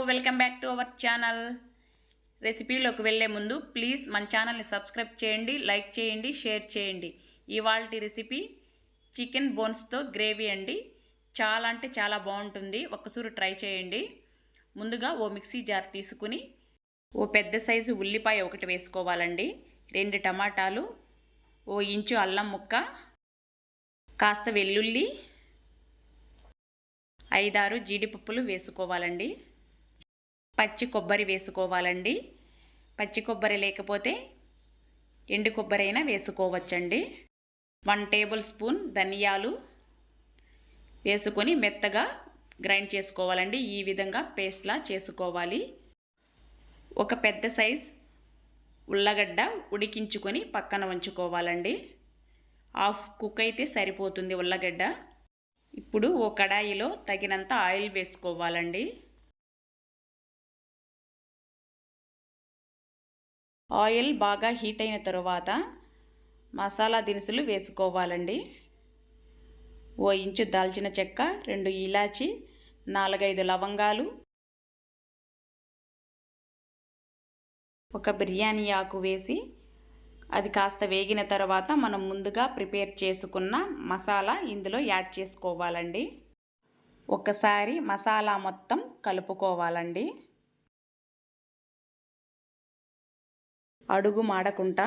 Welcome back to our channel. రెసిపీలోకి వెళ్ళే ముందు ప్లీజ్ మన ఛానల్ని సబ్స్క్రైబ్ చేయండి, లైక్ చేయండి, షేర్ చేయండి. ఇవాల్టి రెసిపీ చికెన్ బోన్స్తో గ్రేవీ అండి. చాలా అంటే చాలా బాగుంటుంది, ఒక్కసారి ట్రై చేయండి. ముందుగా ఓ మిక్సీ జార్ తీసుకుని ఓ పెద్ద సైజు ఉల్లిపాయ ఒకటి వేసుకోవాలండి. 2 టమాటాలు, ఓ ఇంచు అల్లం ముక్క, కాస్త వెల్లుల్లి, 5-6 జీడిపప్పులు వేసుకోవాలండి. పచ్చి కొబ్బరి వేసుకోవాలండి. పచ్చి కొబ్బరి లేకపోతే ఎండు కొబ్బరి అయినా వేసుకోవచ్చండి. 1 టేబుల్ స్పూన్ ధనియాలు వేసుకొని మెత్తగా గ్రైండ్ చేసుకోవాలండి. ఈ విధంగా పేస్ట్లా చేసుకోవాలి. ఒక పెద్ద సైజ్ ఉల్లగడ్డ ఉడికించుకొని పక్కన ఉంచుకోవాలండి. హాఫ్ కుక్ అయితే సరిపోతుంది ఉల్లగడ్డ. ఇప్పుడు ఓ కడాయిలో తగినంత ఆయిల్ వేసుకోవాలండి. ఆయిల్ బాగా హీట్ అయిన తరువాత మసాలా దినుసులు వేసుకోవాలండి. ఓ ఇంచు దాల్చిన చెక్క, 2 ఇలాచి, 4-5 లవంగాలు, ఒక బిర్యానీ ఆకు వేసి అది కాస్త వేగిన తర్వాత మనం ముందుగా ప్రిపేర్ చేసుకున్న మసాలా ఇందులో యాడ్ చేసుకోవాలండి. ఒకసారి మసాలా మొత్తం కలుపుకోవాలండి. అడుగు మాడకుండా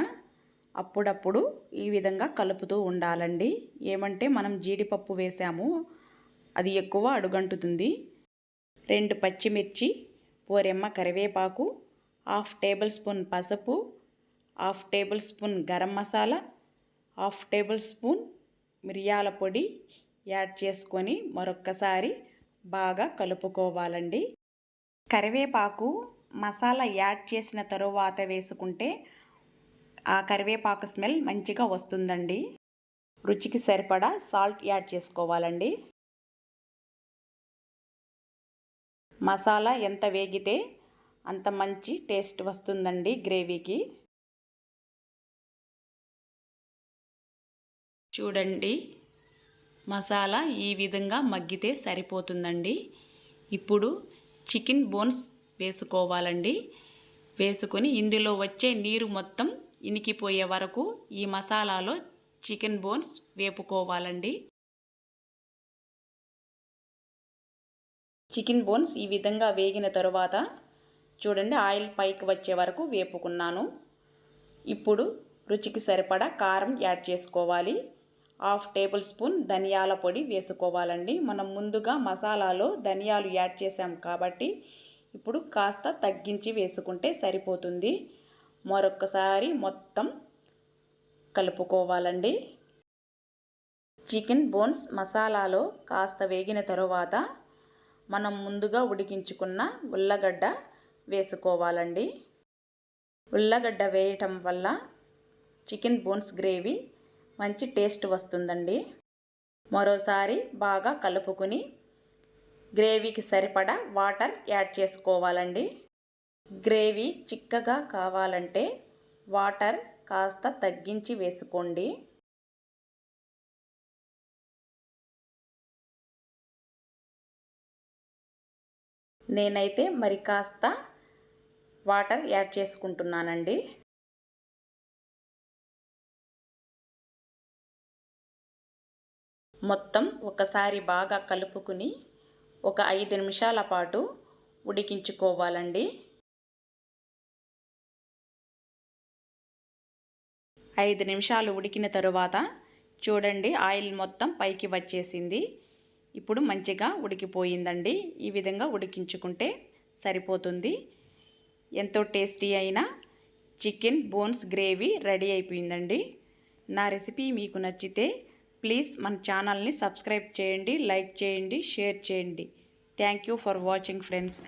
అప్పుడప్పుడు ఈ విధంగా కలుపుతూ ఉండాలండి. ఏమంటే మనం జీడిపప్పు వేసాము, అది ఎక్కువ అడుగంటుతుంది. 2 పచ్చిమిర్చి, 4 రెమ్మ కరివేపాకు, 1/2 టేబుల్ స్పూన్ పసుపు, 1/2 table spoon garam masala, 1/2 table spoon మిరియాల పొడి యాడ్ చేసుకొని మరొక్కసారి బాగా కలుపుకోవాలండి. కరివేపాకు మసాలా యాడ్ చేసిన తరువాత వేసుకుంటే ఆ కరివేపాకు స్మెల్ మంచిగా వస్తుందండి. రుచికి సరిపడా సాల్ట్ యాడ్ చేసుకోవాలండి. మసాలా ఎంత వేగితే అంత మంచి టేస్ట్ వస్తుందండి గ్రేవీకి. చూడండి, మసాలా ఈ విధంగా మగ్గితే సరిపోతుందండి. ఇప్పుడు చికెన్ బోన్స్ వేసుకోవాలండి. వేసుకొని ఇందులో వచ్చే నీరు మొత్తం ఇనికిపోయే వరకు ఈ మసాలాలో చికెన్ బోన్స్ వేపుకోవాలండి. చికెన్ బోన్స్ ఈ విధంగా వేగిన తరువాత చూడండి, ఆయిల్ పైకి వచ్చే వరకు వేపుకున్నాను. ఇప్పుడు రుచికి సరిపడా కారం యాడ్ చేసుకోవాలి. 1/2 టేబుల్ స్పూన్ ధనియాల పొడి వేసుకోవాలండి. మనం ముందుగా మసాలాలో ధనియాలు యాడ్ చేసాం కాబట్టి ఇప్పుడు కాస్త తగ్గించి వేసుకుంటే సరిపోతుంది. మరొక్కసారి మొత్తం కలుపుకోవాలండి. చికెన్ బోన్స్ మసాలాలో కాస్త వేగిన తరువాత మనం ముందుగా ఉడికించుకున్న ఉల్లగడ్డ వేసుకోవాలండి. ఉల్లగడ్డ వేయటం వల్ల చికెన్ బోన్స్ గ్రేవీ మంచి టేస్ట్ వస్తుందండి. మరోసారి బాగా కలుపుకొని గ్రేవీకి సరిపడా వాటర్ యాడ్ చేసుకోవాలండి. గ్రేవీ చిక్కగా కావాలంటే వాటర్ కాస్త తగ్గించి వేసుకోండి. నేనైతే మరి కాస్త వాటర్ యాడ్ చేసుకుంటున్నానండి. మొత్తం ఒకసారి బాగా కలుపుకుని ఒక 5 నిమిషాల పాటు ఉడికించుకోవాలండి. 5 నిమిషాలు ఉడికిన తరువాత చూడండి, ఆయిల్ మొత్తం పైకి వచ్చేసింది. ఇప్పుడు మంచిగా ఉడికిపోయిందండి. ఈ విధంగా ఉడికించుకుంటే సరిపోతుంది. ఎంతో టేస్టీ అయిన చికెన్ బోన్స్ గ్రేవీ రెడీ అయిపోయిందండి. నా రెసిపీ మీకు నచ్చితే ప్లీజ్ మన ఛానల్ని సబ్స్క్రైబ్ చేయండి, లైక్ చేయండి, షేర్ చేయండి. Thank you for watching friends.